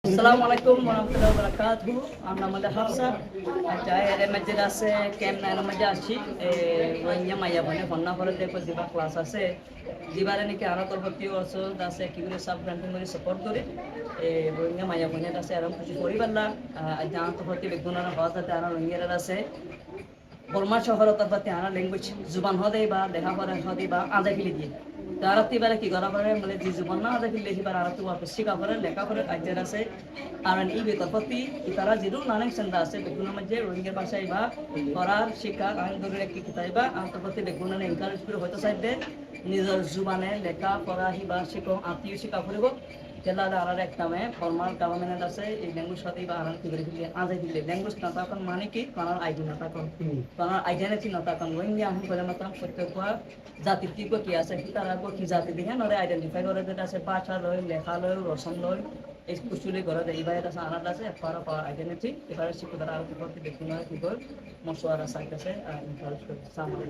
Assalamualaikum warahmatullahi wabarakatuh. Ang nama dia Hafsa. Saya masjid ase camp na masjid ashi. Rohingya maya bane fonna করে দেখো দিবা class আছে দিবারে নাকি আরো পরবর্তী বর্ষ আছে কি করে সাব গ্রান্টিং করে সাপোর্ট করে রোহিঙ্গা মায়া বনে আছে আরো কিছু পরিবারলা জানা তো হতে বেগুনার হওয়াতে আর রোহিঙ্গারা আছে বর্মা শহরত পাতে আনা ল্যাঙ্গুয়েজ জুবান হদে বা দেখা পড়া হদে বা আজা ফিলি দিয়ে তারাতি বারে কি করা পারে মানে যে জুবান না আজা ফিলি এবার আর তো ওয়াপস শিখা পড়ে লেখা পড়ে কাজের আছে আর এই বেতরপতি তারা যেরু নানান সন্ধ্যা আছে বেগুনের মধ্যে রোহিঙ্গা ভাষায় বা পড়ার শিক্ষা আইন ধরে একটি কিতাই বা আন্তর্জাতিক বেগুনের এনকারেজ করে হয়তো চাইবে নিজের জুবানে লেখা পড়া বা শিখো আত্মীয় শিক্ষা করব জেলা আর একটা মে ফর্মাল গভর্নমেন্ট আছে এই ল্যাঙ্গুয়েজ সাথে বা আর কি করে দিলে আজে দিলে ল্যাঙ্গুয়েজ না তখন মানে কি কারণ আইডি না তখন কারণ আইডেন্টিটি না তখন রোহিঙ্গা আমি বলে মতাম প্রত্যেক জাতির কি কি আছে কি তারা কি জাতি দেখে নরে আইডেন্টিফাই করে যেটা আছে ভাষা লয় লেখা লয় রসম লয় এই কুচুলি করে দেয় এবার আছে আনাদ আছে পাওয়ার পাওয়ার আইডেন্টিটি এবারে শিক্ষক তারা আর কি করতে দেখুন কি করে মশওয়ারা সাইট আছে আর ইনকারেজ করতে সামনে